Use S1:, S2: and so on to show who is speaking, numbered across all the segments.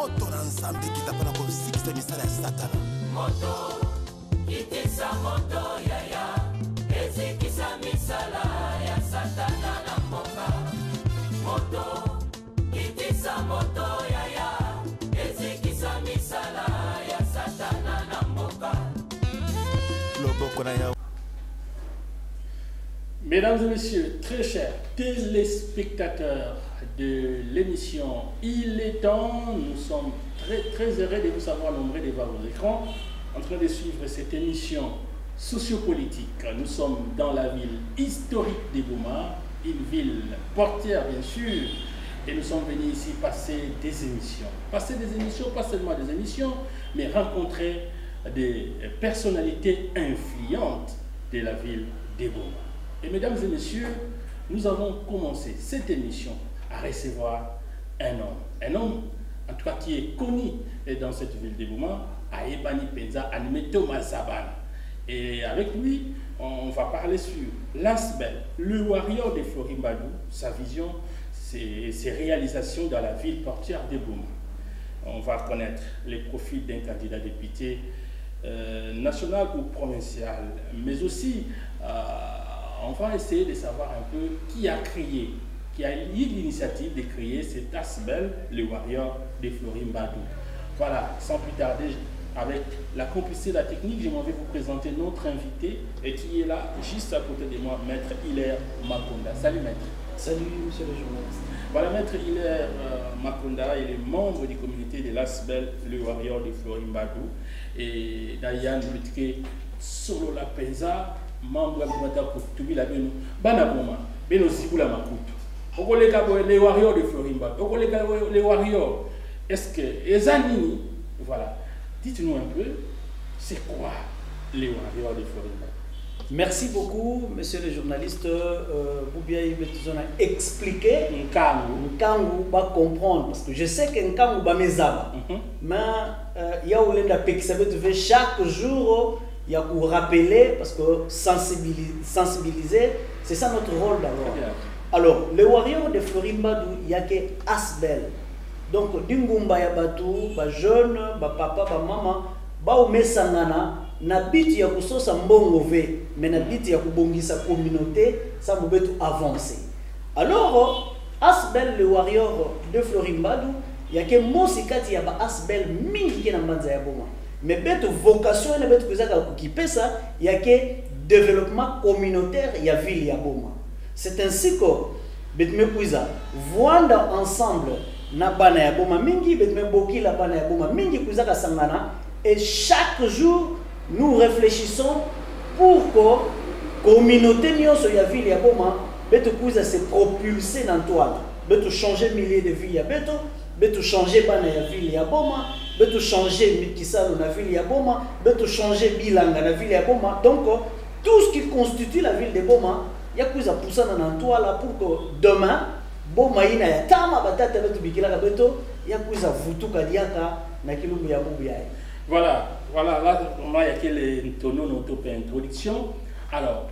S1: moto na nzambe kitapana kosikisa misala ya satana.
S2: Moto kitisa moto yaya ezikisa misala ya satana na mboka. Moto kitisa moto yaya ezikisa misala ya satana na mboka.
S1: Loboko na ya.
S3: Mesdames et messieurs, très chers téléspectateurs de l'émission Il est temps, nous sommes très heureux de vous savoir nombreux devant vos écrans en train de suivre cette émission sociopolitique. Nous sommes dans la ville historique de Boma, une ville portière bien sûr, et nous sommes venus ici passer des émissions. Passer des émissions, pas seulement des émissions, mais rencontrer des personnalités influentes de la ville de Boma. Et mesdames et messieurs, nous avons commencé cette émission à recevoir un homme en tout cas qui est connu dans cette ville de Boma, Aebani Penza, animé Thomas Zaban. Et avec lui, on va parler sur l'Asbel, le warrior de Florim Badou, sa vision, ses réalisations dans la ville portière de Boma. On va connaître les profils d'un candidat député national ou provincial, mais aussi on va essayer de savoir un peu qui a créé, qui a eu l'initiative de créer cet Asbel, le warrior de Florim Badou. Voilà, sans plus tarder, avec la complicité de la technique, je m'en vais vous présenter notre invité et qui est là, juste à côté de moi, Maître Hilaire Makonda. Salut Maître.
S4: Salut monsieur le journaliste.
S3: Voilà, Maître Hilaire Makonda, il est membre du communauté de l'Asbel, le warrior de Florim Badou. Et Dayan Lutke, Solo La Penza, membre de la communauté de Beno, Banaboma, Beno Zibula Makuto. Les warriors de Florim Badou, les warriors, est-ce que les Anini, voilà, dites-nous un peu, c'est quoi les warriors de Florim Badou?
S4: Merci beaucoup, monsieur le journaliste. Boubia Ibetizon a expliqué Nkangu va comprendre, parce que je sais que Nkangu va mezaba. Mais il y a où l'endapé chaque jour, il y a pour rappeler, parce que sensibiliser, c'est ça notre rôle d'abord. Alors, les warriors de Florim Badou, il y a que Asbel. Donc, Dingumba ya batu, ba jeune, ba papa, ba maman, ba ome sangana, na biti ya kusosa mbongo ve, mais na biti ya kubongisa communauté, ça moubetu avancer. Alors, Asbel, le warrior de Florim Badou, il y a que Mosikati ya ba Asbel mingi ke na mbanza ya Boma. Mais beto vocation na beto kuzaka kukipe ça, il y a que développement communautaire ya ville ya Boma. C'est ainsi que betme kuiza voanda ensemble na bana ya Boma mingi, betme boki la bana ya Boma mingi kuzaka sangana, et chaque jour nous réfléchissons pour que la communauté de la ville de Boma se propulser dans toi, changer milliers de villes, changer la ville de Boma, changer Mikisalo dans la ville de Boma, changer Bilanga dans la ville de Boma. Donc tout ce qui constitue la ville de Boma, il y a poussé dans toi là pour que demain Boma ina ya tama batata betu bikila beto ya kuza vutuka diaka na kilumbu ya bubu yae.
S3: Voilà, là, on a les tonneaux notre introduction. Alors,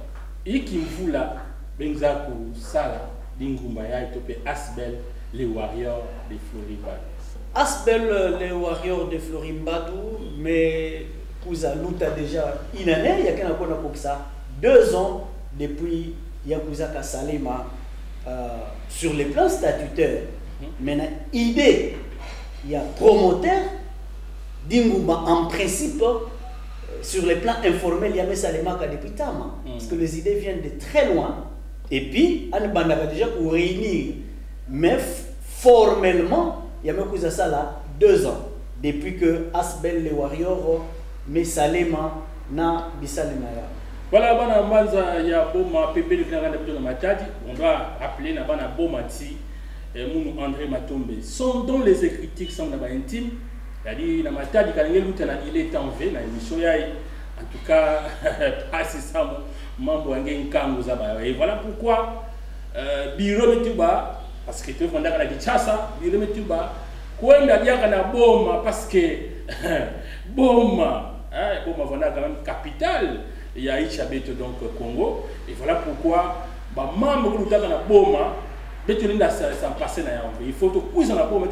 S3: Ikimvula, Benzaku, Sala, Dingumbaya, Etopé, Asbel, les warriors de Florim Badou.
S4: Asbel, les warriors de Florim Badou, mais Kouza Luta déjà une année, il y a qu'un peu pour ça, 2 ans depuis Yakouza Kassalema sur les plans statutaires. Maintenant, idée, il y a promoteur. Dingouba, en principe, sur les plans informels, il y a Messalema depuis Tama. Parce que les idées viennent de très loin. Et puis, on a déjà pour réunir. Mais formellement, il y a ça là 2 ans. Depuis que Asbel, les warriors, Messalema, na Bissalema.
S3: Voilà, il y a Boma, Pépé, on doit rappeler Nabana Bomati, Mounou André Matombe. Sont dont les écrits sont intimes. Il est en V dans l'émission. En tout cas, pas si ça, et voilà pourquoi Biro Metuba, parce que tu es fondé à la Gichasa, Biro Metuba, quoi il a dit à la Boma, parce que Boma, Boma Vona quand même capitale, il y a Ichabeto donc Congo, et voilà pourquoi, membre de la Boma, il faut que tu puisses en la Boma,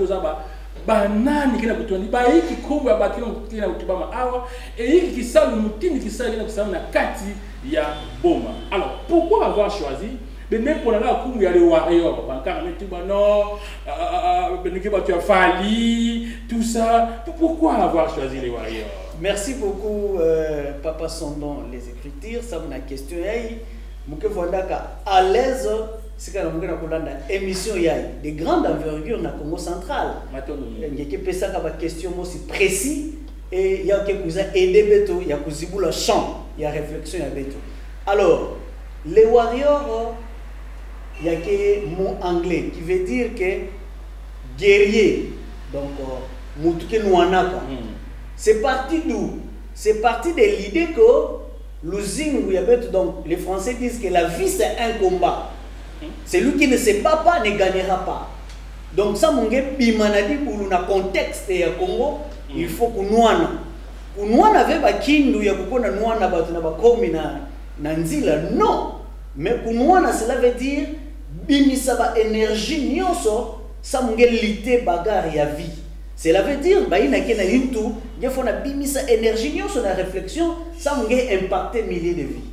S3: banani kina kutondi ba hiki kubwa ba kina kutubama awa et hiki kisalu mutini kisalu kina kusama na kati ya boma. Alors pourquoi avoir choisi mais même pour la kumbu ya le warrior bankara metu non benike ba tu as fallu tout ça, pourquoi avoir choisi les warriors?
S4: Merci beaucoup Papa Sondon les écritures ça mon question yai muke vondaka à l'aise c'est quand on a kolanda émission yai de grande envergure na Congo central ngeke pesa ka ba question aussi précis et ya ke kuza aider beto ya kuzibula champ ya réflexion ya beto. Alors les warriors il y a que mot anglais qui veut dire que guerrier donc mutuke nuanaka. C'est parti d'où? C'est parti de l'idée que l'usine, donc les Français disent que la vie c'est un combat. Celui qui ne se bat pas ne gagnera pas. Donc ça, mon gars, bimanadi pour le contexte et Congo, il faut qu'on nuana. Qu'on nuana avec ba kindu ya kukona nuana ba tuna ba komi na nzila non. Mais qu'on nuana cela veut dire bimisa ba énergie nyonso ça mon gars lité bagarre ya vie. Cela veut dire bah il n'a qu'un hintou, il faut na bimisa énergie sur la réflexion, ça m'a impacté milliers de vies.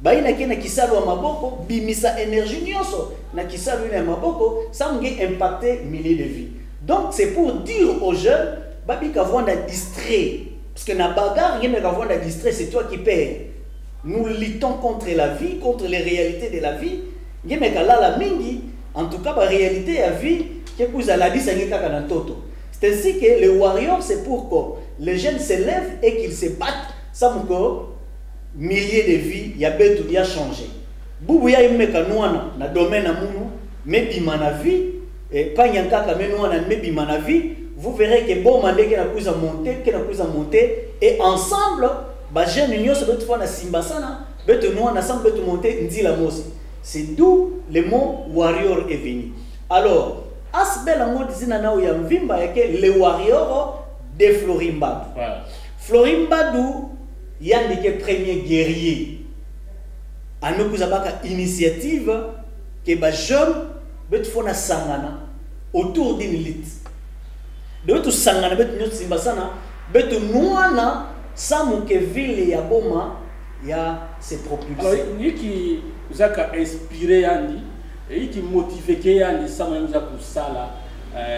S4: Bah il n'a qu'un qui s'alloue à maboko, bimisa énergie sur na qui s'alloue à maboko, ça m'a impacté milliers de vies. Donc c'est pour dire aux jeunes, bah bi qu'avoir na distrait, parce que na bagarre rien qu'avoir na distrait, c'est toi qui perds. Nous luttons contre la vie, contre les réalités de la vie. Il y a la mingi, en tout cas la réalité de la vie, que vous allez dire c'est un toto. C'est ainsi que les warriors, c'est pour que les jeunes se lèvent et qu'ils se battent. Ça me milliers de vies, il y a betu, il y a changé. Boubou ya imeka nouana na domaine amunu, mais bimana vie, et pas nyankaka mais nouana mais bimana vie, vous verrez que bon mandé qui n'a pas monter, et ensemble, bah jeunes union se betu na simbasana, betu nouana ensemble betu monter ndila mosi. C'est d'où le mot warrior est venu. Alors, Asbel en mode zina na ya mvimba yake le warrior de Florimbadou. Voilà. Florimbadou yandike premier guerrier. Ano kuzabaka initiative que ba jeune bet fona sangana autour d'une lutte. De tout sangana bet nyot simbasana bet nuana samuke ville ya boma ya se propulser.
S3: Alors ni qui vous a inspiré Yandi et qui motive que Yandi ça même pour ça là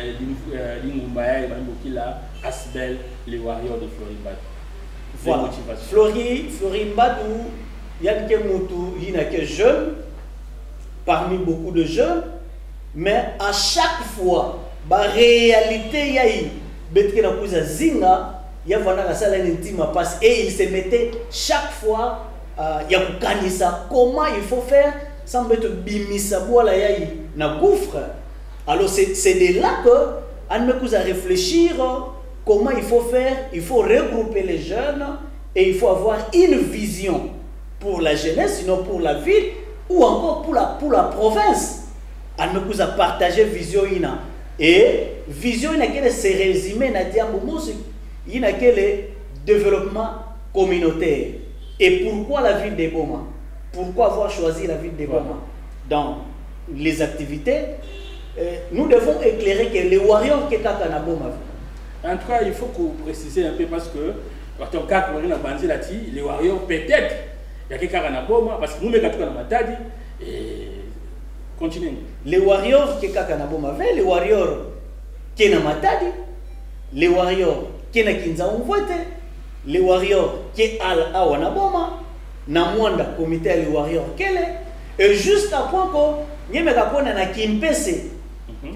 S3: l'Ingumbaya et Bambokila Asbel les warriors de Florimbadou.
S4: Voilà. Florimbadou Yann Kemutu il n'a que jeune parmi beaucoup de jeunes mais à chaque fois la réalité yaï betke na kuza zinga ya vana la sala intime passe et il se mettait chaque fois ya kukanisa comment il faut faire sans mettre bimisa bola yaï na gouffre. Alors c'est de là que on me à réfléchir comment il faut faire. Il faut regrouper les jeunes et il faut avoir une vision pour la jeunesse, sinon pour la ville ou encore pour la province. On me à partager vision ina et vision ina qui se résumer na diambo il n'a que le développement communautaire. Et pourquoi la ville de Boma? Pourquoi avoir choisi la ville de Boma? Dans les activités, nous devons éclairer que les warriors qui sont à Boma.
S3: En tout cas, il faut que vous précisez un peu parce que, quand on a les warriors, peut-être, il y a quelqu'un à Boma, parce que nous, nous sommes à Matadi, et continuez.
S4: Les warriors qui sont à Boma, les warriors qui sont à Matadi, les warriors qui sont à Kinzaoumvote, les warriors qui sont à Wanaboma, Namwanda, comité les warriors kele, et jusqu'à point que nous avons na Kimpese,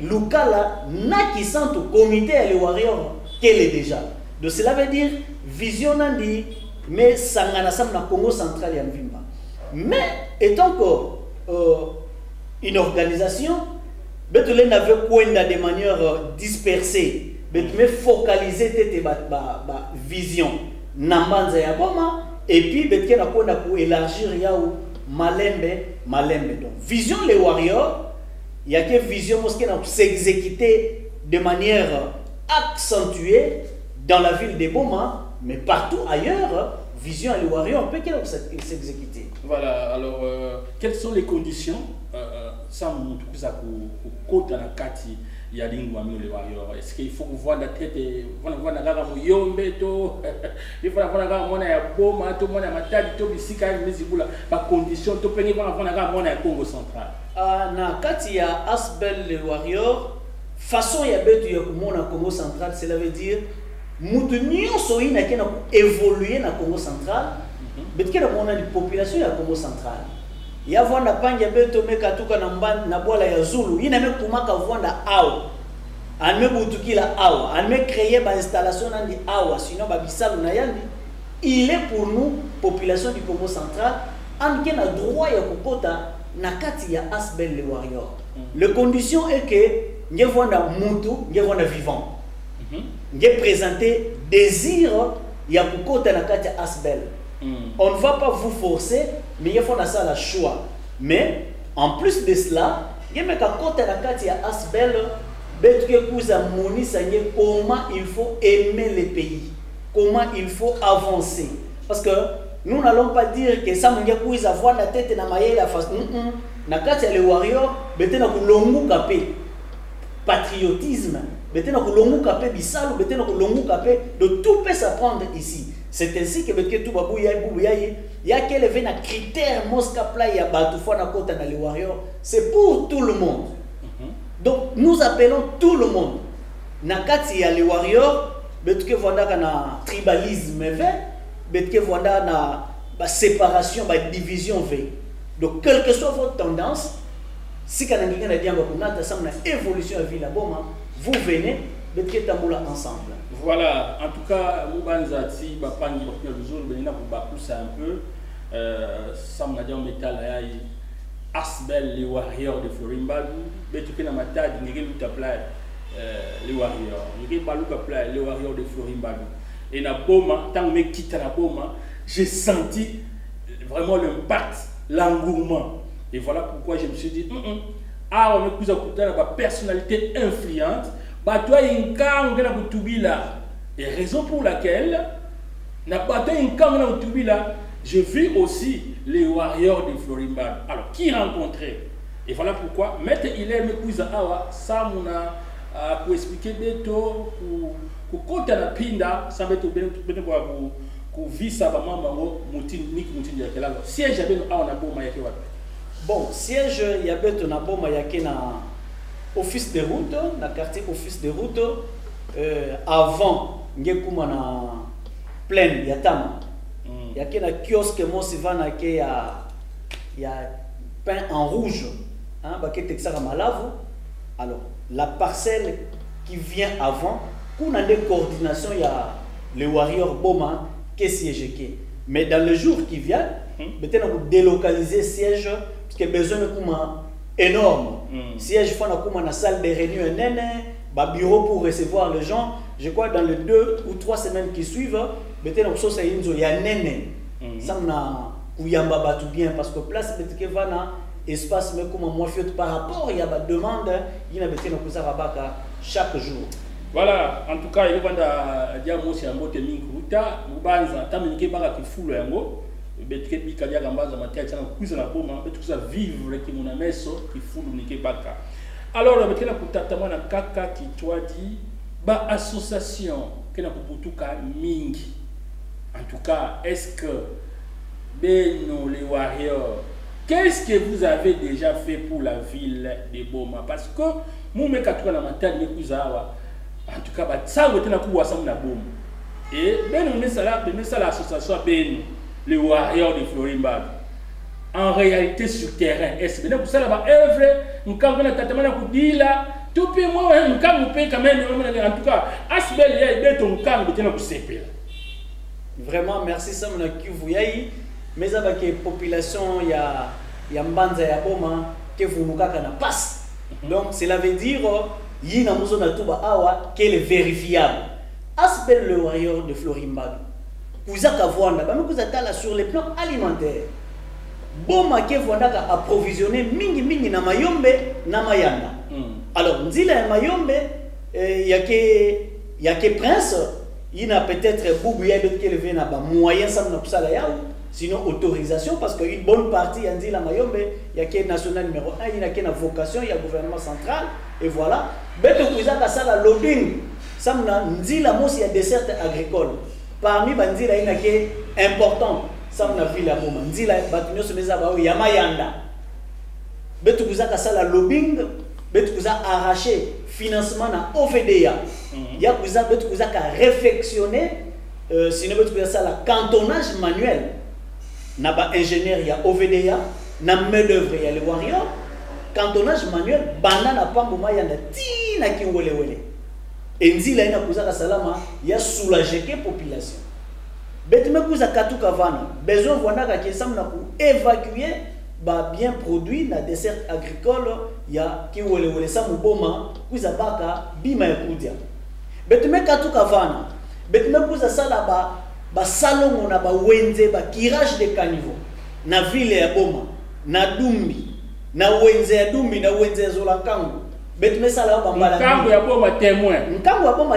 S4: Lukala, na qui sont au comité les warriors kele déjà. Donc cela veut dire vision nandi, mais sangana sam na Congo central ya Mvimba. Mais étant que une organisation, betule n'avait quoi de manière dispersée, mais focaliser tete ba vision nambanza ya Boma. Et puis, il y a pour élargir malembe. Donc, vision les warriors, il y a que vision qui s'exécuter de manière accentuée dans la ville de Boma, mais partout ailleurs, vision les warriors peut s'exécuter.
S3: Voilà, alors, quelles sont les conditions ça montre que ça côté dans la carte il y a des warriors. Est-ce qu'il faut voir la tête, voir la gamme yombe, il faut voir la gamme mona ya boma, tout mona matadi, tout bisika mizibula, par condition, tout pengi voir la gamme mona ya Congo central.
S4: Na kati ya Asbel les warriors, façon ya betu ya kumona Congo central, cela veut dire mutu nyonso ina kena évoluer na Congo central, betu kena mona di population ya Congo central. Ya vwanda pangi ya betu meka tuka na mbani na bola ya Zulu, ina me kumaka vwanda awa. Anme butukila awa, anme créer ba installation nandi awa, sinon ba bisalu na yandi. Il est pour nous, population du Congo central, an kena droit ya kokota na kati ya Asbel les warriors. La condition est que nous avons un vivant. Nous avons présenté désir ya kokota na kati ya Asbel. On ne va pas vous forcer, mais il faut ça la choix. Mais en plus de cela, il y a kokota na kati ya Asbel, comment il faut aimer les pays, comment il faut avancer. Parce que nous n'allons pas dire que ça m'a pu avoir la tête na maye la face. Nakati les warriors, betena ku longu kapé patriotisme, betena ku longu kapé bisalu, betena ku longu kapé, de tout peut s'apprendre ici. C'est ainsi que betke tout babouya ya quel est un critère moskapla ya batu fona kota na les warriors, c'est pour tout le monde. Donc nous appelons tout le monde. Nakati ya les warriors, betke vonda kana tribalisme betke vonda na ba séparation, ba division v. Donc, quelle que soit votre tendance, si vous avez une évolution à vie vous venez de Kétamoula ensemble.
S3: Voilà, en tout cas, Moubanzati, Bapangi, pousser un peu. Ça m'a dit en métal, Asbel, les warriors de Florimba, Betuke Namata, les warriors. Les warriors de Florimba. Et na Boma, tant que je quitte la Boma, j'ai senti vraiment l'impact, l'engouement. Et voilà pourquoi je me suis dit, ah, on est plus à côté de la personnalité influente. Bah, toi, il y a un cas et raison pour laquelle, je vis aussi les warriors de Florimba. Alors, qui rencontrer? Et voilà pourquoi, Maître Hilaire Mekouza Awa, ça m'a pour expliquer bientôt, pour compter la pinda, ça va être bien pour visa maman siège bon siège yabeto na boma yake na office de route na quartier office de route avant ngekuma na plaine ya Tama yake na kiosque mosivana ke ya peint en rouge hein baké texara malavu. Alors la parcelle qui vient avant kuna des coordination ya les warriors boma. Siège. Mais dans le jour qui vient, maintenant vous délocaliser siège parce que besoin de énorme. Siège faut na na salle de réunion bureau pour recevoir les gens. Je crois dans les 2 ou 3 semaines qui suivent, maintenant vous ça inzo ya nene. Ça na kuyamba batu bien parce que place betike vana espace mais comme moi fait par rapport il y a ba demande, il y a betena kuza rabaka chaque jour. Voilà, en tout cas, il y a des gens qui ont été mis en route. Mubanza, taminike baka kifulo yango. Betke bikalia gambaza matia tana kuza na boma, betuza vivre ki mona meso kifulo nike baka. Alors, betke na kutata mwana kaka qui toi dit ba association que na kuputuka mingi. En tout cas, est-ce que Beno les warriors, qu'est-ce que vous avez déjà fait pour la ville de Boma? Parce que nous me katuka na matia ni kuzawa. En tout cas, ça va être un coup à boum. Et l'association les warriors de Florimba. En réalité, sur terrain, est-ce que vous avez œuvre, nous avons là, tout peut moi, nous avons quand même, en tout cas, Asbel, il y a ton camp de
S4: vraiment, merci Samna Kivuyaï, mais avec la population, il y a Mbanza et Boma, que vous nous avez passe. Donc, cela veut dire. Yina muzona tuba awa qu'elle est vérifiable. Asbel le warrior de Florimba. Kuzaka Vwanda, kuzatala sur le plan alimentaire. Boma ke Vwanda ka approvisionné mingi na mayombe na mayanda. Alors nzila ya mayombe yake prince, yina peut-être bubu ya bet qu'elle vient na ba moyen ça na kusala yao. sinon autorisation, parce qu'une bonne partie, on dit la Mayombe, il y a qui national numéro 1, il y a qui vocation, il y a gouvernement central, et voilà. Beto Kouzaka, ça la lobbying, ça m'a dit la mousse, il y a des certes agricoles. Parmi les il y a qui est important, ça m'a vu la moment. On dit la bâtiment se met à Yamayanda. Beto Kouzaka, ça la lobbying, Beto Kouzaka arraché financement à OVDA. Il y a Beto Kouzaka réflexionné, sinon Beto Kouzaka, ça la cantonnage manuel. Na ba ingénieur il y a OVDA, na main d'œuvre il y a les warriors, cantonnage manuel, banana pambuma yanda tina ki wele wele. Enzi la ina kuzaka salama ya soulager que population. Betime kuza katuka vana, besoin vwana ka samna ku évacuer ba bien produit na dessert agricole ya ki wele wele samu boma kuza baka bima ya kudia. Betime katuka vana, betime kuza sala ba salongo na ba wenze ba kirage de caniveau na ville ya boma na dumbi na wenze ya dumbi na wenze ya zolankango betime sala ba mbala
S3: nkango ya boma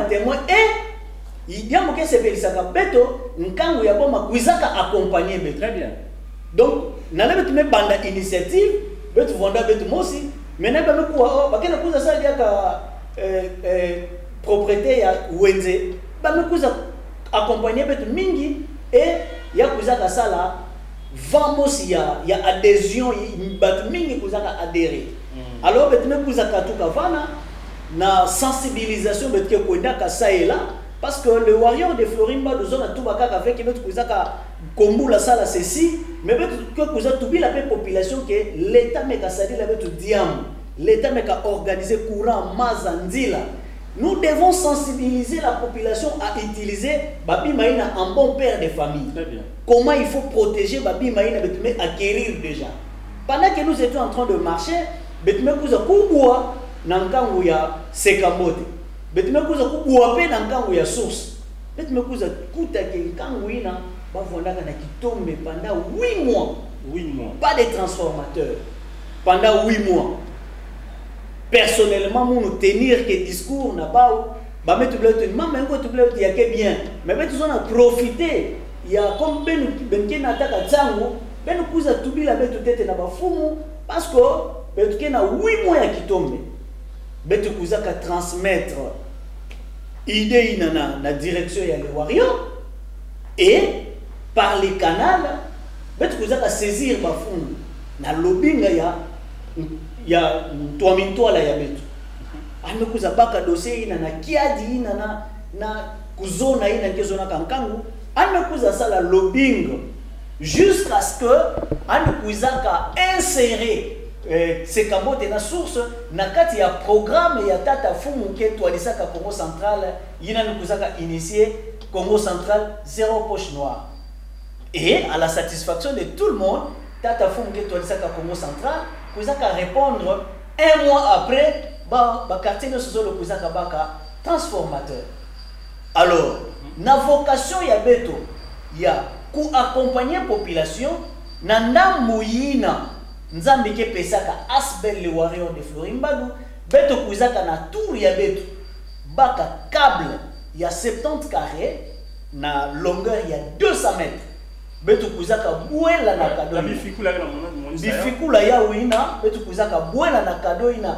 S3: témoin
S4: et yamo ke sebelisaka beto nkango ya boma kuizaka accompagner beto.
S3: Très bien.
S4: Donc na le betime banda initiative beto vonda beto mosi maintenant ba mekuwa ba kena kuza sala ya ka propriété ya wenze ba mekuza accompagner beto mingi et ya kuzaka sala vamos ya adhésion bat mingi kuzaka adhérer. Alors beto me kuzaka tuka vana na sensibilisation beto kwenda ka saela parce que le warrior de Florimba de zone tubaka avec beto kuzaka kombula sala ceci mais beto que kuzaka tubila pe population que l'état me ka sali la beto diam l'état me ka organiser courant mazandila. Nous devons sensibiliser la population à utiliser Babi Maïna en bon père de famille.
S3: Très bien.
S4: Comment il faut protéger Babi Maïna, Betume acquérir déjà. Pendant que nous étions en train de marcher, Betume Kouza Kouboua, Nankangu ya Sekamote. Betume Kouza Kouboua pe Nankangu ya source. Betume Kouza Kouta Kangouina, Bavonaka na qui tombe pendant 8 mois.
S3: 8 mois. Pas
S4: de transformateur. Pendant 8 mois. Personnellement, nous tenir que discours n'a pas, bah mais tu bleu, il y a que bien, mais tu en as profité. Il y a comme ben qui n'attaque à Tsango, ben nous cousin tout bien la bête tête n'a pas fou, parce que ben tu n'as 8 mois qui tombe, ben tu cousin qu'à transmettre idée na la direction il y a les warriors et par les canaux, ben tu cousin qu'à saisir ma fou, na lobbying il y a 3000 toiles ya betu. Ame kuza baka dossier ina na kiadi ina na kuzona ina kezona kankangu. Ame kuza sala lobbying jusqu'à ce que ame kuza ka insérer ces cabotes na source na kati ya programme ya tata fumu ke toalisaka Congo central ina kuza ka initier Congo central zéro poche noire. Et à la satisfaction de tout le monde, tata fumu ke toalisaka Congo central Kouzaka répondre 1 mois après, bah quartier de ce le Kouzaka baka transformateur. Alors, na vocation ya beto, ya ku accompagner population, na ndamuyina nzambi ke pesaka asbel le warrior de Florimbadu, beto Kouzaka na tour ya beto, baka câble ya 70 carrés, na longueur ya 200 mètres. Betu kuzaka buela na kado. Bifikula ya wina betu kuzaka buela na kado ina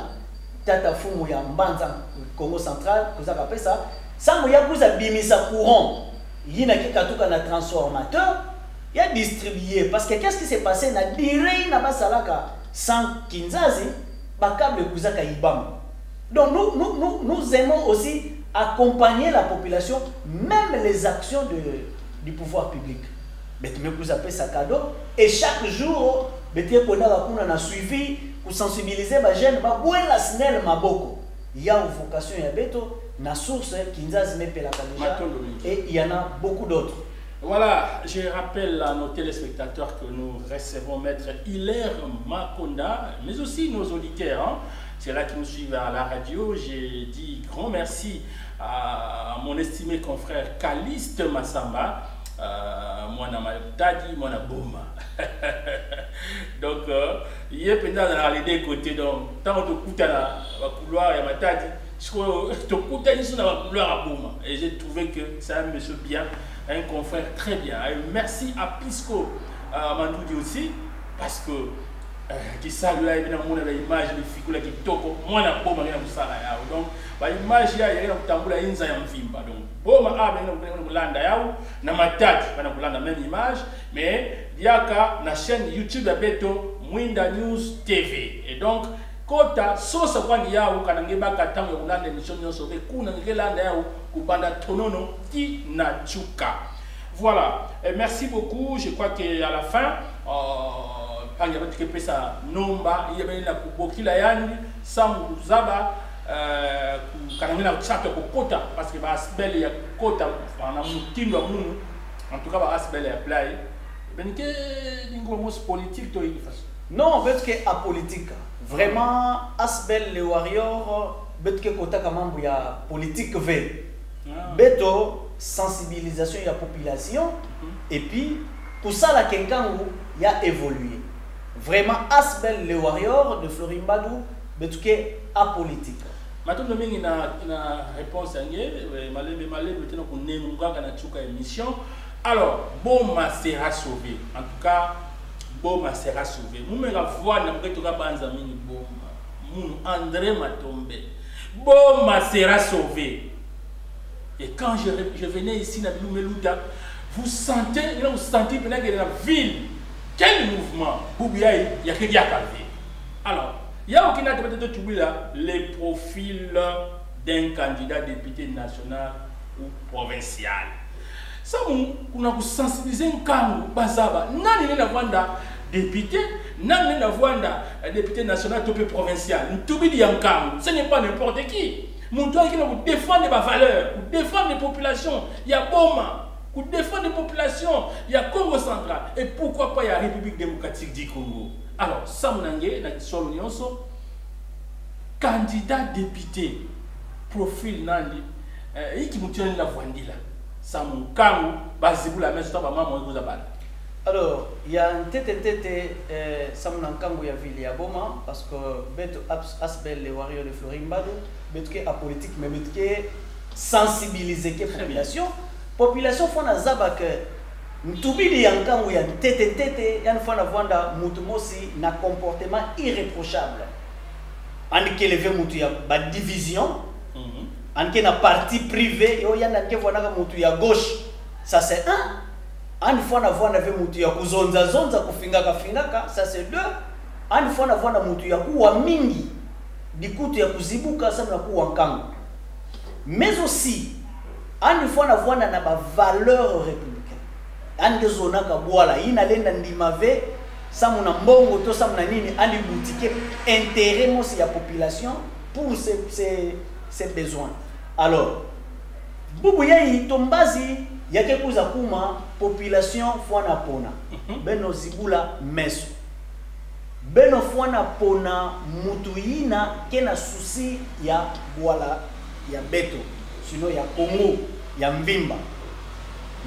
S4: tata fumu ya Mbanza Congo central kuzaka pesa sango ya kuza bimisa courant yina kikatuka na transformateur ya distribuer parce que qu'est-ce qui s'est passé na direi na basalaka sans kinzazi bakable kuzaka ibam. Donc nous aimons aussi accompagner la population même les actions du pouvoir public. Betime kuza pesa cadeau et chaque jour betie kona bakuna na suivi pour sensibiliser ba jeune ba boela snel maboko. Il y a une vocation ya beto na source kinzazi mepela déjà et il y en a beaucoup d'autres.
S3: Voilà, je rappelle à nos téléspectateurs que nous recevons Maître Hilaire Makonda, mais aussi nos auditeurs. Hein. C'est là qui nous suivent à la radio. J'ai dit grand merci à mon estimé confrère Caliste Massamba. Moi na matadi moi na boma donc il y a pendant dans les deux côtés donc tant de kuta na couloir ya matadi to kuta ni sur na couloir à boma et j'ai trouvé que c'est un monsieur bien, un confrère très bien. Et merci à Pisco Mandoudi aussi, parce que qui salue là, il y a une image de figure qui toko, moi na boma na musala yao. Donc, ba image ya yana kutambula inza ya mvimba. Donc, boma yana kulanda yao na matatu yana kulanda même image, mais yaka na chaîne YouTube ya Beto Mwinda News TV. Et donc, kota sosa kwani yao kanangeba katango ya kulanda émission nyonso ke kuna ngelanda yao kubanda tonono ti na chuka. Voilà. Et merci beaucoup. Je crois qu'à la fin il y a des gens nomba il y a des kubokila yani samu zaba kanamina chato kokota parce que ba asbel ya kota na mutindo munu en tout cas ba asbel ya play ben que dingo mos politique to il façon
S4: non parce que apolitique vraiment asbel les warriors bet que kota kamambu ya politique ve beto sensibilisation de la population et puis pour ça la Kenkangu y a évolué vraiment asbel le warrior de Florimbadou betuke apolitique
S3: maintenant mingi na réponse ngé malé maintenant ko nemunganga na chuka émission alors Boma sera sauvé en tout cas Boma sera sauvé mumenga voix na mbeto ka banza mingi Boma mun André Matombe Boma sera sauvé. Et quand je venais ici dans Lumeluda, vous sentez pendant que dans la ville, quel mouvement Boubiaï, il y a que Diakavé. Alors, il y a aucun autre de trouver là les profils d'un candidat député national ou provincial. Ça, on a sensibilisé un camp, Bazaba, n'a pas député, n'a pas député national ou provincial. Tout le monde, ce n'est pas n'importe qui. Mon doigt qui nous défend des valeurs, pour défendre les populations, il y a Boma, pour défendre les populations, il y a Congo central, et pourquoi pas il y a la République démocratique du Congo. Alors, Samunangé, candidat député, profil Nandi, et qui nous tient la voie là. Samun Kangu, Bazibou la messe, maman, vous avez.
S4: Alors, il y a un tête Samunankangu ya ville ya Boma, parce que Beto Asbel, les warriors de Florimbadou, Beto à politique, mais Beto sensibiliser la population. Population font un zabak, Ntubidi Yankangu ya tête, yan font avoir mutumosi na comportement irréprochable. En qui levé mutu ya ba division, en qui na parti privé, yo yan en qui voit mutu ya gauche, ça c'est un. Une fois na voix n'avait mutu ya kuzonza zonza kufingaka ça c'est deux. Une fois na voix na mutu ya kuwa mingi dikutu ya kuzibuka ça na kuwa nkangu. Mais aussi une fois na voix na ba valeur républicaine. Ande zona ka boala ina lenda ndimave ça muna mbongo to ça muna nini andi boutique intérêt mo ya population pour ses besoins. Alors bubu yai tombazi yake kuza kuma population fwana pona beno zibula meso beno fwana pona mutuina kena souci ya wala ya Beto sinon ya Congo ya Mvimba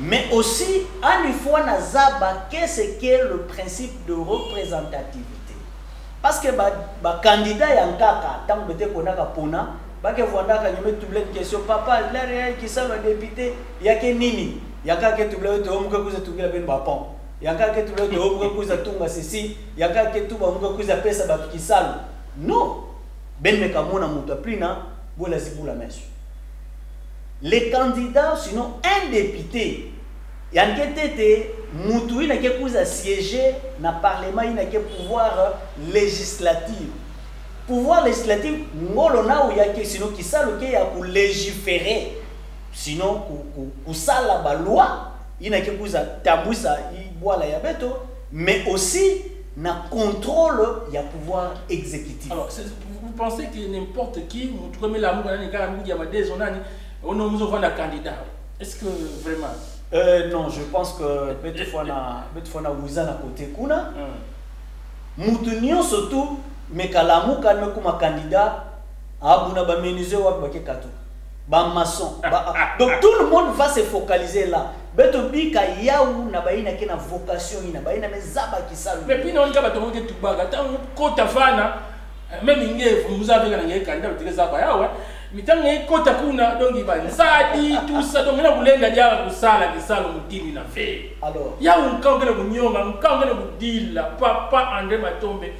S4: mais aussi une fois na zaba qu'est-ce qu'est le principe de représentativité parce que ba candidat ya nkaka tant bete konaka pona bake vwandaka nyome tuble question papa là qui ça le député yake nini yaka ke tuble to omuka kuza tubila ben bapon yaka ke tuble to omuka kuza tunga sisi yaka ke tuba omuka kuza pesa batu kisalu non ben mekamona mutu aplina bola zibula mesu les candidats sinon un député yanke tete mutu ina ke kuza siéger na parlement ina ke pouvoir législatif. Pouvoir législatif, ngolo na ou yake sinon qui ça le ya pour légiférer, sinon pour ça la loi, il n'a que pour ça tabousa il boit la yabeto, mais aussi na contrôle il y a pouvoir exécutif.
S3: Alors vous pensez que n'importe qui, vous trouvez l'amour dans les cas où il y a des zones, on nous avons un candidat. Est-ce que vraiment?
S4: Non, je pense que peut-être faut na wizana côté kuna. Moutunio surtout mais kalamu kalme kuma candidat abuna ba menuisier wa ba kekatu ba maçon donc tout le monde va se focaliser là beto bika yaou na baina kena vocation ina baina mezaba kisalu
S3: mais puis non ka bato ke tubaga tant ko tafana même ngé vous avez un candidat de zaba yaou mitange kota kuna donc il va nzadi tout ça donc na kulenga dia kusala kisalo mutini na fe
S4: alors
S3: ya unkangela kunyonga unkangela kudila papa André Matombe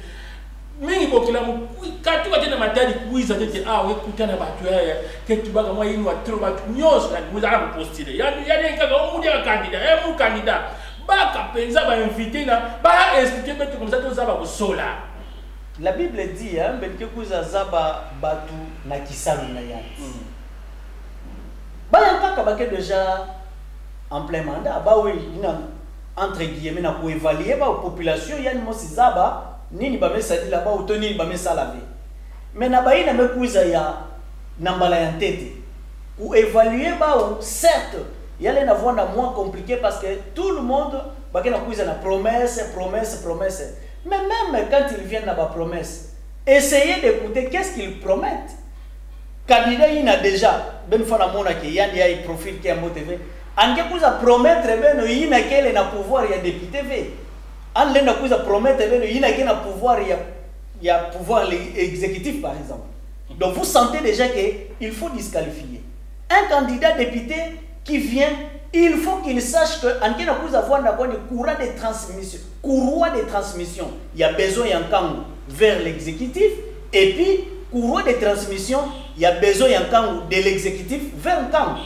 S3: mingi bokila mukatu tena matali kuiza tete wekutana batu ya ketu baga mwa yinu atro batu nyos na muzala postile ya kaka omudi ya candidat mu candidat baka penza ba inviter na ba expliquer betu comme ça to za ba kusola.
S4: La Bible dit, hein, ben que kuza zaba batu na kisalu na yanti. Ba yanka bake déjà en plein mandat, ba oui, ina entre guillemets na ko évaluer ba population yani mo zaba nini ba mesadi là ba utoni ba mesalavé. Mais na ba ina me kuza ya nambala ya tete. Ou évaluer ba certes, il y a les avoir moins compliqué parce que tout le monde ba na kuza na promesse. Mais même quand ils viennent à ma promesse, essayez d'écouter qu'est-ce qu'ils promettent. Candidat, il a déjà, ben fois la mona qui y a des profils qui a motivé. En quelque chose à promettre, ben il a quel est pouvoir, il y a député v. En l'un a promettre, ben il a quel pouvoir, il y a pouvoir exécutif par exemple. Donc vous sentez déjà qu'il faut disqualifier un candidat député qui vient. Il faut qu'il sache que en quelque chose avoir un courroie de transmission. Il y a besoin d'un camp vers l'exécutif et puis courroie de transmission. Il y a besoin d'un camp de l'exécutif vers un camp.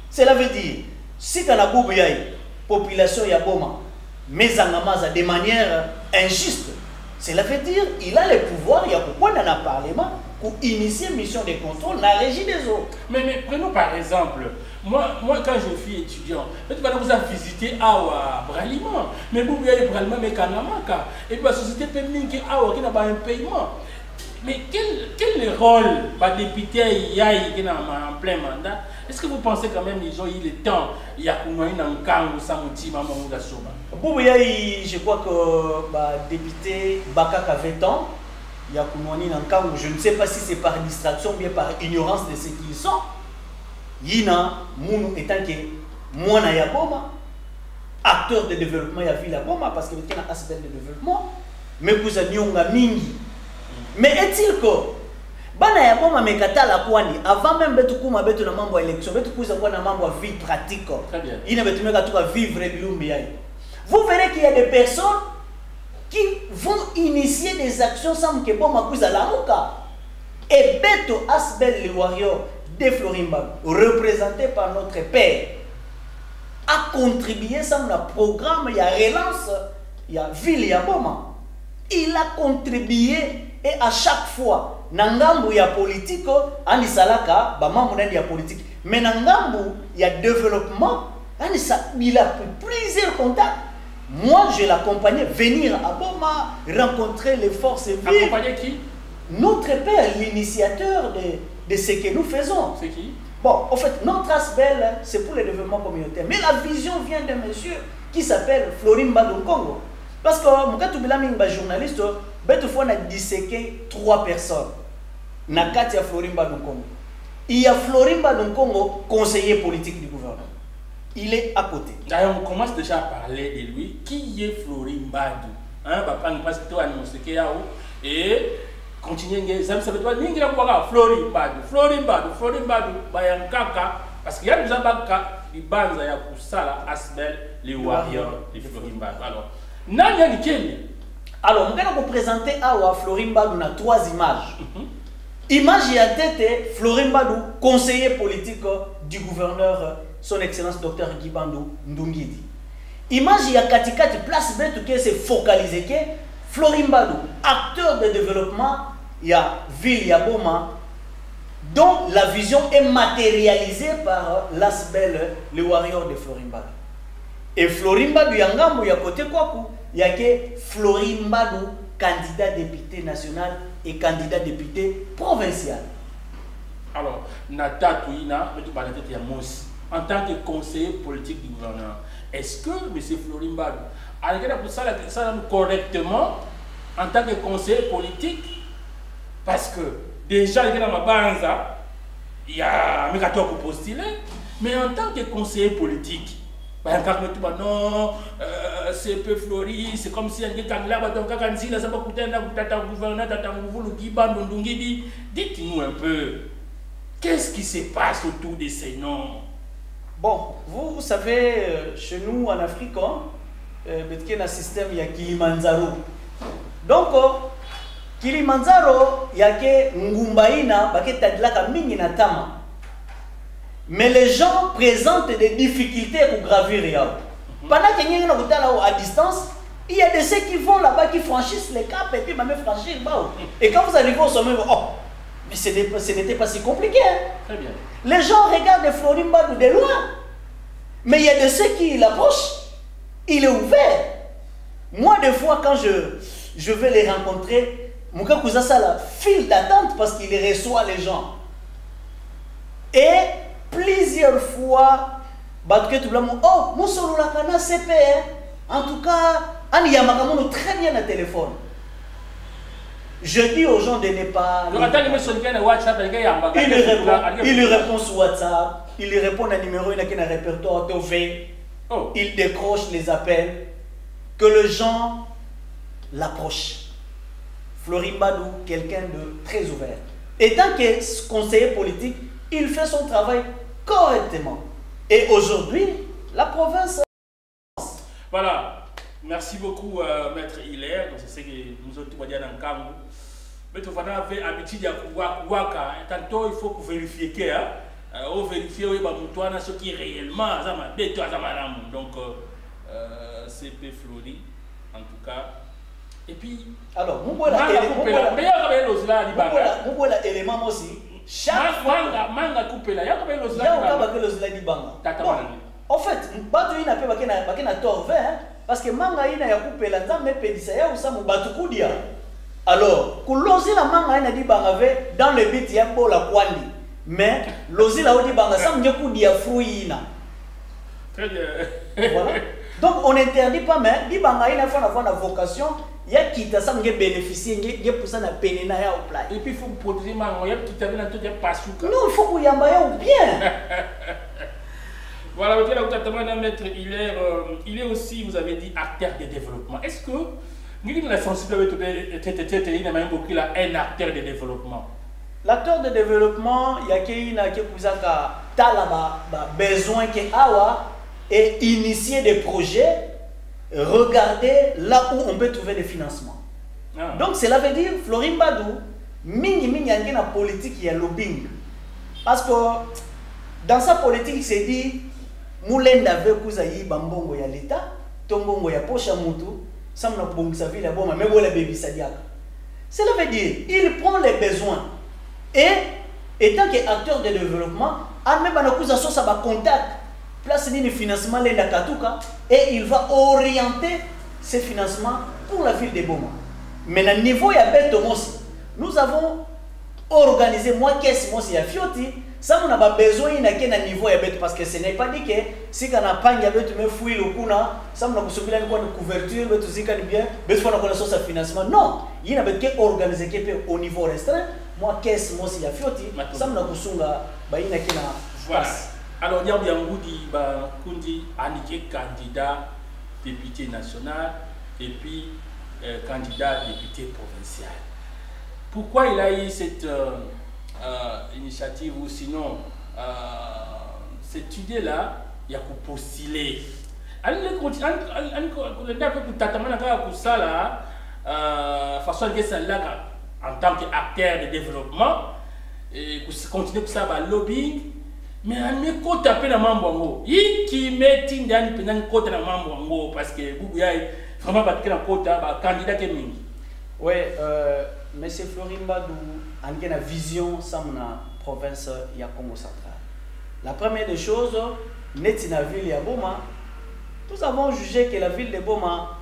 S4: Cela veut dire si tu as la population ya boma mais en de manière injuste. Cela veut dire il a le pouvoir. Il y a pourquoi dans le parlement pour initier une mission de contrôle la régie des eaux.
S3: Mais prenons par exemple, moi quand je suis étudiant, tu vas nous visiter à Bralima, mais vous voyez Bralima, mais Kanamaka, et puis la société peut mingi à qui n'a pas un paiement. Mais quel rôle va député qui est en plein mandat? Est-ce que vous pensez quand même qu'ils ont eu le temps, il y a un camp ou sans outil, maman ou gassoba?
S4: Je crois que député Bakak avait temps. Il y a un cas où je ne sais pas si c'est par distraction ou bien par ignorance de ce qu'ils sont. Yina, Mounou étant que moi, na yaboma, acteur de développement, il y a vu la bomba parce qu'il y a un aspect de développement. Mais vous avez un mingi. Mais est-il que, bana yaboma mekata la kwani, avant même de tout ma bête na mambo élection, bête kuza kwa na mambo vie pratique. Il ne veut pas vivre bilumbi. Vous verrez qu'il y a des personnes qui vont initier des actions sans que bon makuza la muka. Et Beto Asbel le warrior de Florimba, représenté par notre père, a contribué sans le programme, il y a relance, il y a ville, il y a boma. Il a contribué et à chaque fois, nangambu ya politique, anisalaka, ba mamuna ya politique, mais nangambu ya développement, il a pris plusieurs contacts. Moi, je l'accompagnais venir à Boma, rencontrer les forces vives.
S3: Accompagner qui?
S4: Notre père, l'initiateur de ce que nous faisons.
S3: C'est qui?
S4: Bon, en fait, notre aspect, c'est pour le développement communautaire. Mais la vision vient d'un monsieur qui s'appelle Florimba Congo. Parce que, moi, quand je suis journaliste, on a disséqué 3 personnes. Nakatia Florimba Congo. Il y a Florimba Congo, conseiller politique du gouvernement. Il est à côté.
S3: D'ailleurs, on commence déjà à parler de lui. Qui est Florimba? Hein, papa, nous passe tout à nous, c'est qu'il y a et continuez, ça veut dire que Florimba, Bayankaka, parce qu'il y a des abaka, les bandes, il y a pour ça, la Asbel, les warriors, les Florimba. Alors, Nanya Nikeli.
S4: Alors, nous allons vous présenter à Florimba, nous avons 3 images. Image, il y a tête Florimba, conseiller politique du gouverneur, son excellence Dr Gibandou Ndungidi. Image, il y a Katikati, place bête qui s'est focalisé, Florimba, acteur de développement, il y a ville, il y a Boma, dont la vision est matérialisée par l'Asbel, le warrior de Florimba. Et Florimba du Yangambo, il y a côté quoi? Il y a que Florimba, candidat député national et candidat député provincial.
S3: Alors, Nata Touina, en tant que conseiller politique du gouvernement, est-ce que M. Florimba a pour ça correctement en tant que conseiller politique? Parce que déjà, il y a ma banza, il y a mes pour postuler, mais en tant que conseiller politique, non, c'est peu Flori, c'est comme si un gars ça va coûter un gouverneur, dites-nous un peu. Qu'est-ce qui se passe autour de ces noms?
S4: Bon, vous savez, chez nous en Afrique, il y a un système, il y a Kilimanjaro. Donc, Kilimanjaro, il y a Ngumbaina, mais les gens présentent des difficultés pour gravir. Pendant qu'il y a à distance, il y a de ceux qui vont là-bas, qui franchissent les caps et puis même franchir. Et quand vous arrivez au sommet, oh, mais ce n'était pas si compliqué. Hein?
S3: Très bien.
S4: Les gens regardent Florim Badou de loin. Mais il y a de ceux qui l'approchent. Il est ouvert. Moi, des fois, quand je vais les rencontrer, Mouka Kouzassa la file d'attente parce qu'il reçoit les gens. Et plusieurs fois, oh, Moussolo Lakana CP. En tout cas, Annie Yamakamono très bien le téléphone. Je dis aux gens de ne pas... Il lui répond sur WhatsApp, il lui répond à un numéro, il a un répertoire TV, il décroche les appels, que les gens l'approchent. Florim Badou, quelqu'un de très ouvert. Et tant que conseiller politique, il fait son travail correctement. Et aujourd'hui, la province...
S3: Voilà. Merci beaucoup, Maître Hilaire. C'est ce que nous autres, dans le Kamou. Mais tu vas avoir l'habitude de Waka. Tantôt, il faut vérifier que vérifier ce qui est réellement. Donc, c'est peu Flori, en tout cas. Et puis,
S4: alors, vous voyez l'élément aussi. Chaque fois, en fait, Badou n'a pas tort, parce que manga ina ya coupé la nzambe pedisa ya usamu batukudia. Alors, kulozi la manga ina di bangave dans le but ya bola kwandi. Mais lozi la odi banga sam nyoku dia fruina.
S3: Très bien.
S4: Voilà. Donc on n'interdit pas, mais di banga ina faut avoir la vocation ya kita sam nge bénéficier nge pour ça na penena ya au plat.
S3: Et puis il faut protéger manga ya kita na tout ya pasuka.
S4: Non, il faut kuyamba ya ou bien.
S3: Voilà, Maître Hilaire, il est aussi, vous avez dit, acteur de développement. Est-ce que nous avons la sensibilité de un acteur de développement?
S4: L'acteur de développement, il y a besoin que awa et initier des projets, regarder là où on peut trouver des financements. Ah. Donc cela veut dire, Florim Badou, mingi y a une politique, il y a lobbying. Parce que dans sa politique, il s'est dit, Moulenda veut kuzayi bambongo ya l'État, tombongo ya pocha mutu, samna bongisa ville ya boma, mais voilà baby sadiaka. Cela veut dire, il prend les besoins. Et, étant qu'acteur de développement, Armé Banakuza Sosa va contact, place ni financement l'État Katuka, et il va orienter ces financements pour la ville de Boma. Mais à niveau ya Beto Mosi, nous avons organisé, moi qu'est-ce moi c'est ya Fioti, ça on a besoin d'un niveau parce que ce n'est pas dit que si on a pas de fouiller le coup ça on a besoin de couverture mais tout ça bien besoin de connaissance de financement non il y a besoin organiser au niveau restreint moi qu'est-ce moi c'est la fioti ça on a besoin il y a
S3: voilà alors il y a bien dit kundi indiqué candidat député national et puis candidat député provincial. Pourquoi il a eu cette initiative ou sinon cette idée-là, il y a pour postuler. En tant qu'acteur de développement, et continuer pour ça, lobbying, mais on ne compte pas dans Mambo. Il qui met une côte dans Mambo parce que vous avez vraiment pas de candidat qui est mis.
S4: Oui, Monsieur Florim Badou a une vision de la province de Congo central. La première des choses, la ville de Boma, nous avons jugé que la ville de Boma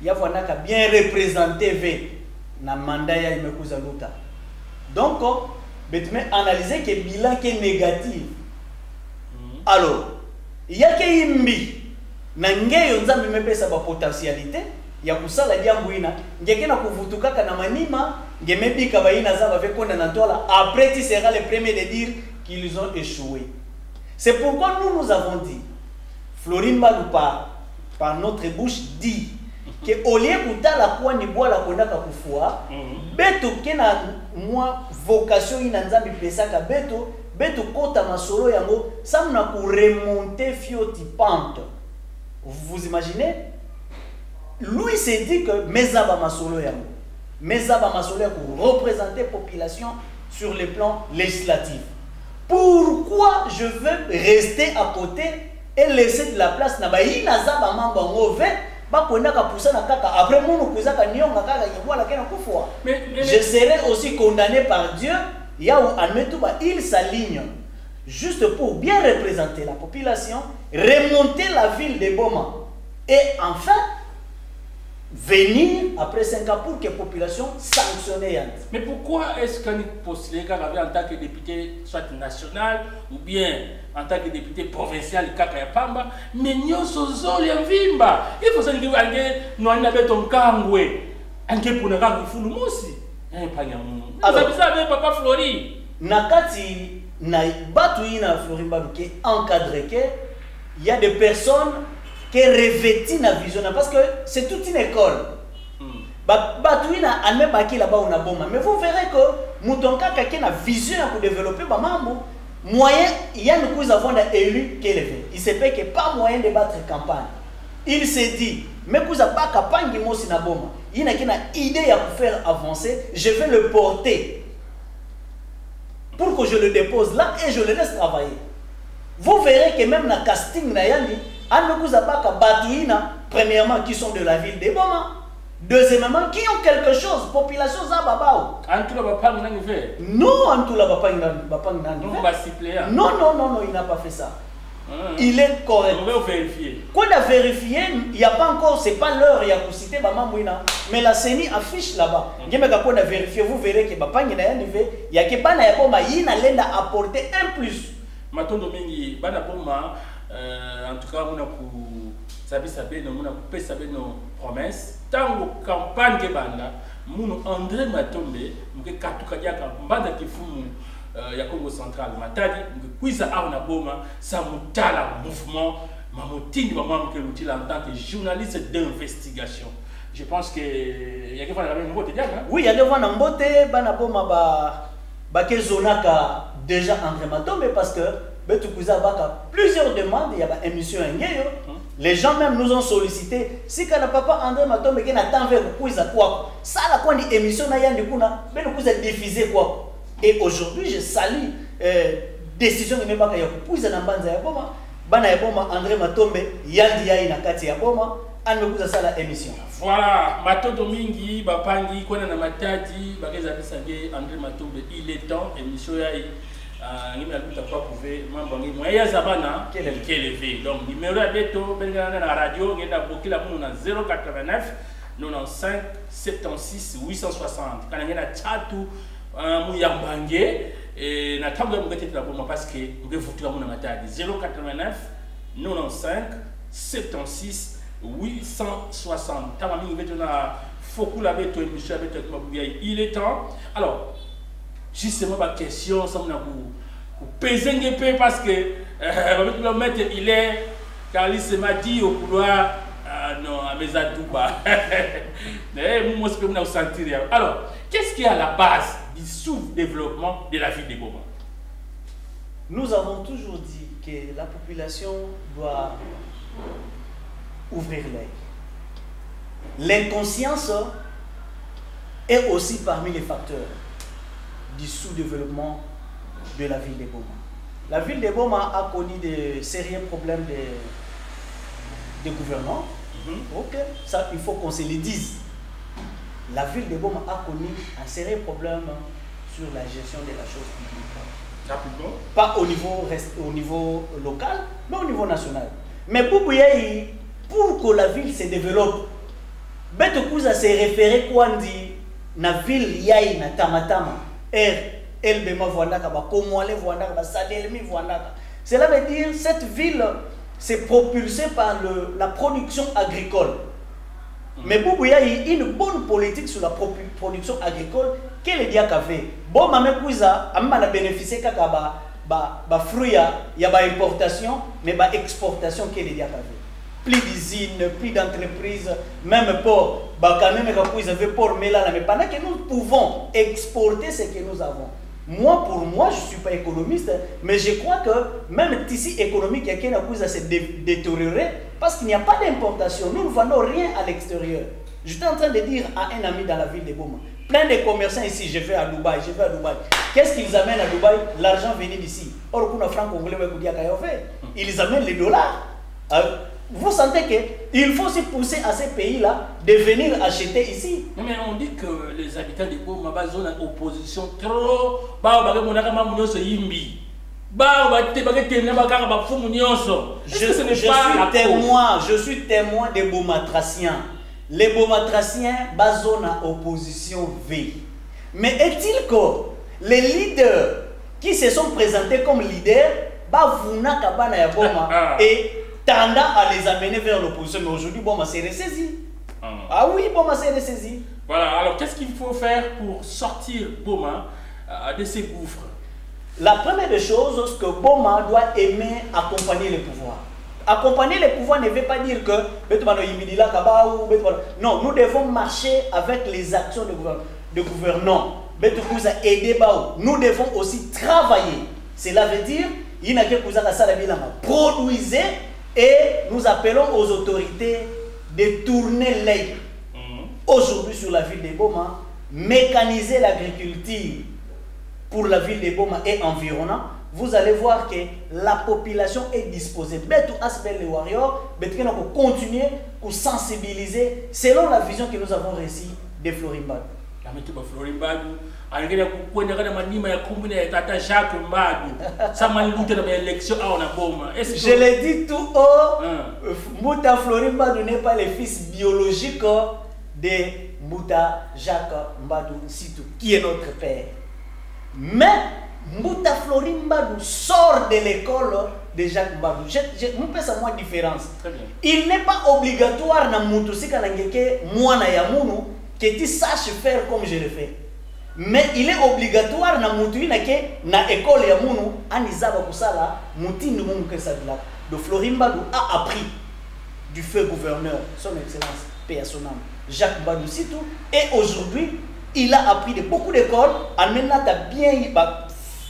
S4: a bien représenté dans le mandat de Imekuza Luta. Donc, nous avons analysé que le bilan est négatif. Alors, il y a que Imbi, il y a potentialité. Ya kusala jambo ina ngekena kuvutuka kana manima ngemebika baina za bavekona na tola après tu seras le premier de dire qu'ils ont échoué. C'est pourquoi nous avons dit Florim Badou par notre bouche dit que au lieu kutala kwa ni bola konaka kufua beto kena moi vocation ina nzambi pesaka beto beto kota masolo yango ça m'a pour remonter fioti pente. Vous imaginez? Lui s'est dit que mezaba masolo yango. Mezaba masolo pour représenter population sur le plan législatif. Pourquoi je veux rester à côté et laisser de la place na ba inazaba mamba ngove ba kwenda ka poussa na kaka après mon kuza ka nyonga kaka yebola kena kufwa. Je serai aussi condamné par Dieu. Ya où admettons il s'aligne juste pour bien représenter la population, remonter la ville de Boma et enfin venir après 5 ans pour que la population sanctionne.
S3: Mais pourquoi est-ce qu'on est postulé en tant que député soit national ou bien en tant que député provincial Kakayapamba, mais nous sommes en Vimba. Il faut savoir que nous avons ton kangwe, un peu pour nous faire aussi. Alors, vous avez papa Flori.
S4: Nakati na batu na Flori Babuke encadré que il y a des personnes qui revêtent la vision parce que c'est toute une école. Batu na alme baki là-bas on a bomba. Mais vous verrez que Moutonka quelqu'un a vision pour développer ba mambo moyen il y a nous nous avons élu qui élevé. Il se peut que pas moyen de battre campagne. Il s'est dit mais vous avez pas campagne qui mosi na bomba. Il n'a qu'une idée à faire avancer, je vais le porter pour que je le dépose là et je le laisse travailler. Vous verrez que même dans le casting, premièrement, qui sont de la ville de Boma, deuxièmement, qui ont quelque chose, population Zababao. Non, il n'a pas fait ça. Il est correct.
S3: On va vérifier.
S4: Quand on a vérifié, il n'y a pas encore, c'est pas l'heure, il y a pour citer Bamamouina. Mais la CENI affiche là-bas. Quand on a vérifié, vous verrez que il y a que Bana Yaboma, il a apporté un plus.
S3: Maintenant, Domingi, Bana Boma, en tout cas, on a pour nos promesses. Tant que campagne que Bana, mon André Matombe, mon Katukadiaka, Mbanda Kifumu. Ya Congo central matadi kuiza arna boma ça mutala mouvement mamotini maman que l'outil en tant que journaliste d'investigation. Je pense que il y a quelqu'un qui va dire
S4: oui, il y a devant Nambote bana boma ba ke zonaka déjà André Matombe parce que betu kuiza baka plusieurs demandes, il y a ba émission ngeyo. Les gens même nous ont sollicité si kana papa André Matombe qui n'attend vers kuiza quoi ça la quoi ni émission na yandi kuna betu kuiza diffuser quoi. Et aujourd'hui, je salue décision de Mbaka Yakupuza na Banza ya Boma, Bana ya Boma André Matombe, Yandi Yayi na kati ya Boma, Anmekuza sala émission.
S3: Voilà, Matondo Mingi, Bapangi, Kona na Matadi, Bageza Bisange, André Matombe, il est temps, émission Yayi, Nimela Luta pas prouvé, Mambangi, Moya Zabana, qui est élevé. Donc, numéro à Beto, Bengana na radio, Ngenda Bokila Mouna 089 95 76 860. Quand on a Tchatou, Mouyambangé et na tango mugete la bomba parce que vous voulez mon matadi 089 95 76 860 tamami ngete na fokula beto émission beto mabugai. Il est temps. Alors justement ma question ça m'a ku peser un peu parce que le maître il est car il se m'a dit au couloir non à mes atouba mais moi ce que vous sentir. Alors qu'est-ce qui est à la base du sous-développement de la ville de Boma?
S4: Nous avons toujours dit que la population doit ouvrir l'œil. L'inconscience est aussi parmi les facteurs du sous-développement de la ville de Boma. La ville de Boma a connu de sérieux problèmes de gouvernement. Ok, ça il faut qu'on se le dise. La ville de Boma a connu un sérieux problème sur la gestion de la chose publique.
S3: Rapidement.
S4: Pas au niveau local, mais au niveau national. Mais pour que la ville se développe, Beto Kouza s'est référé quand dit na ville yaï na tamatama Elbema Voandaka, Komwale Voandaka, Sadelmi Voandaka. Cela veut dire que cette ville s'est propulsée par la production agricole. Mais pour il y a une bonne politique sur la production agricole qu'elle est bien cavée. Bon, ma mère Kouza a bénéficié de fruits, il y a des importations, mais des exportations qu'elle est bien cavée. Plus d'usines, plus d'entreprises, même pour quand même port mais là, mais pendant que nous pouvons exporter ce que nous avons. Moi, pour moi, je ne suis pas économiste, mais je crois que même le tissu économique, il y a quelque chose à se détériorer parce qu'il n'y a pas d'importation. Nous ne vendons rien à l'extérieur. J'étais en train de dire à un ami dans la ville de Boma, plein de commerçants ici, je vais à Dubaï, je vais à Dubaï. Qu'est-ce qu'ils amènent à Dubaï? L'argent venu d'ici. Or, pour nos francs congolais, ils amènent les dollars. Vous sentez qu'il faut se pousser à ces pays-là de venir acheter ici.
S3: Non, mais on dit que les habitants de Boma sont en opposition trop.
S4: Je suis témoin des Bomatraciens. Les Bomatraciens sont en opposition V. Mais est-il que les leaders qui se sont présentés comme leaders, et tendant à les amener vers l'opposition? Mais aujourd'hui, Boma s'est ressaisi. Ah oui, Boma s'est ressaisi.
S3: Voilà, alors qu'est-ce qu'il faut faire pour sortir Boma de ces gouffres?
S4: La première des choses, c'est que Boma doit aimer accompagner le pouvoir. Accompagner le pouvoir ne veut pas dire que non, nous devons marcher avec les actions de gouvernement. Nous devons aussi travailler. Cela veut dire produisez et nous appelons aux autorités de tourner l'œil. Aujourd'hui sur la ville de Boma, mécaniser l'agriculture pour la ville de Boma et environnant, vous allez voir que la population est disposée. Betu Asbel les warriors, betu qu'on continuer à sensibiliser selon la vision que nous avons reçue de Florimba. Je l'ai dit tout haut, Mouta Florimba n'est pas le fils biologique de Mouta Jacques Mbadou Sitou, qui est notre père. Mais Mouta Florimba sort de l'école de Jacques Mbadou. Je peux ça moi différence. Il n'est pas obligatoire na Moutou Sikalangeke Mouana Yamounou que tu saches faire comme je le fais. Mais il est obligatoire na Moutou na école Yamounou Anizaba Kusala Moutine Mouke Sadla. Donc Florimba a appris du feu gouverneur, son excellence, paix à son âme, Jacques Mbadou Sitou, et aujourd'hui il a appris de beaucoup d'écoles en menant bien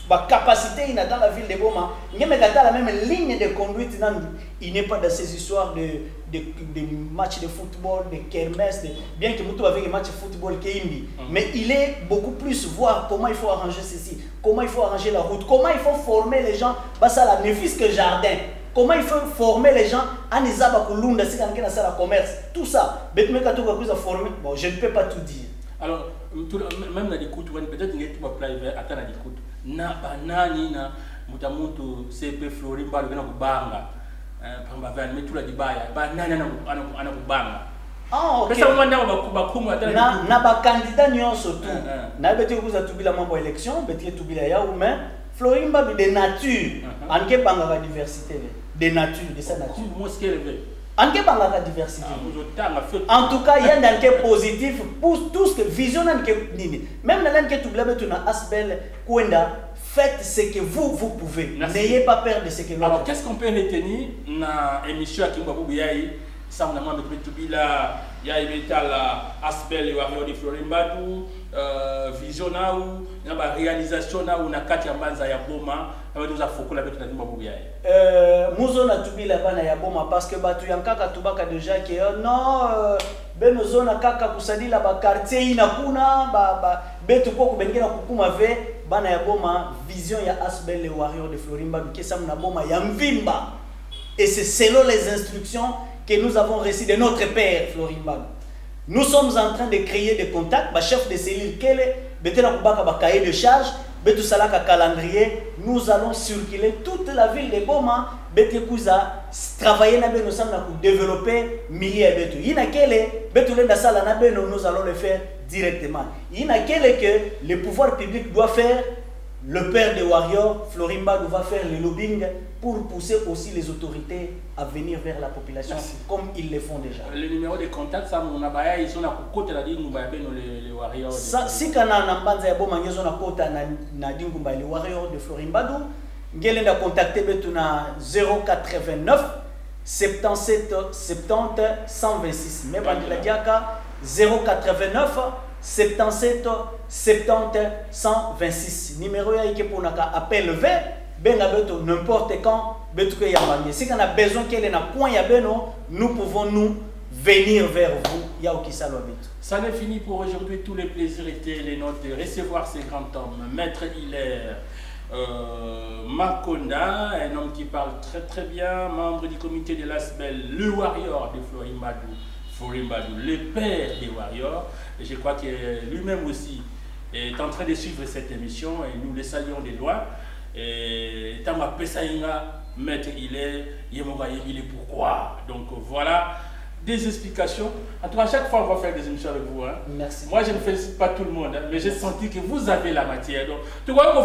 S4: la capacité dans la ville de Boma. Il n'y a pas la même ligne de conduite. Il n'est pas dans ces histoires de matchs de football, de kermesse, bien que nous avec des matchs de football, mais il est beaucoup plus voir comment il faut arranger ceci, comment il faut arranger la route, comment il faut former les gens, ça ne fût que jardin. Comment il faut former les gens à Nizaba Kulunda, si on a la commerce, tout ça. Bon, je ne peux pas tout dire.
S3: Alors, même dans l'écoute, peut-être qu'il y a tout privé, attends l'écoute. Na banani na mutamuntu CP Florimba le kubanga. Pamba vani metula dibaya. Banani ana kubanga.
S4: Ah OK.
S3: Pesa mwanda bakumu attends.
S4: Na ba candidat nyonso tout. Na beti kuza tubila mambo élection, beti tubila ya ou mais Florimba de nature. Anke banga la diversité de nature, de sa nature.
S3: Moi ce qu'elle veut.
S4: Anke banga la diversité. En tout cas, il y a un qui positif pour tout ce que vision même dans l'anke tu blabé tu na asbel kwenda, faites ce que vous pouvez. N'ayez pas peur de ce que l'autre.
S3: Alors qu'est-ce qu'on peut retenir dans l'émission à Kimba Boubiaï? Ça on a moins de tubila, il y a la asbel warrior de Florimbadou, vision na ou na réalisation na ou na kati ya mbanza ya Boma. Nous avons fait la bête de Boubiaï.
S4: Nous avons tout la bana ya Boma parce que batu yankaka tubaka déjà que non benozona kaka kusadi la ba quartier inakuna ba betu ko kubengena kukuma ve bana ya Boma vision ya Asbel les warriors de Florimba que ça na Boma ya Mvimba et c'est selon les instructions que nous avons reçues de notre père Florimba. Nous sommes en train de créer des contacts ba chef de cellule kele betela kubaka ba cahier de charge. Betu salaka calendrier, nous allons circuler toute la ville de Boma, betu kuza travailler na beno samna pour développer milliers betu. Ina kele betu lenda sala na beno nous allons le faire directement. Ina kele que le pouvoir public doit faire, le père des warriors Florimba va faire le lobbying pour pousser aussi les autorités à venir vers la population. Merci. Comme ils le font déjà.
S3: Le numéro de contact, ça, on a ils sont à côté de la ligne, les warriors.
S4: Si on a un banza yabo mangezo na kota na dingumba les warriors de Florimbadou, ngele na contacter betu na 089 77 70 126. Mais bandila diaka 089 77 70 126. Numéro ya pour naka appel 20 benga beto n'importe quand beto que yambangi. Si on a besoin qu'elle est na point ya beno, nous pouvons nous venir vers vous. Ya okisalo beto.
S3: Ça n'est fini pour aujourd'hui. Tous les plaisirs étaient les nôtres de recevoir ces grands hommes. Maître Hilaire Makonda, un homme qui parle très bien, membre du comité de l'ASBEL, le Warrior de Florimbadou, le père des Warriors. Et je crois que lui-même aussi est en train de suivre cette émission et nous le saluons des doigts. Et Tama Pesaïna, Maître Hilaire, Yemoga Yemile, pourquoi? Donc voilà. Des explications. En tout cas, à chaque fois, on va faire des émissions avec vous. Hein.
S4: Merci.
S3: Moi, je ne félicite pas tout le monde, hein, mais j'ai senti que vous avez la matière. Donc, tu vois, vous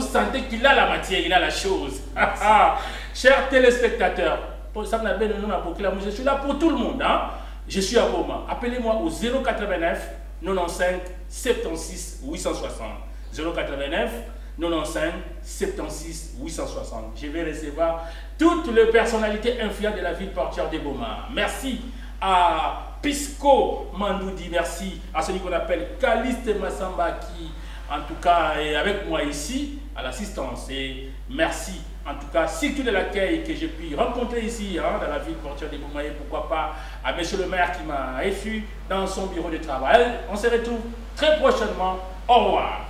S3: sentez qu'il a la matière, il a la chose. Chers téléspectateurs, je suis là pour tout le monde. Hein. Je suis à Boma. Appelez-moi au 089 95 76 860. 089 95 76 860. Je vais recevoir toutes les personnalités influentes de la ville portière de Boma. Merci à Pisco Mandoudi, merci à celui qu'on appelle Caliste Massamba qui en tout cas est avec moi ici à l'assistance. Et merci en tout cas surtout de l'accueil que j'ai pu rencontrer ici hein, dans la ville portière de Boma et pourquoi pas à monsieur le maire qui m'a reçu dans son bureau de travail. On se retrouve très prochainement. Au revoir.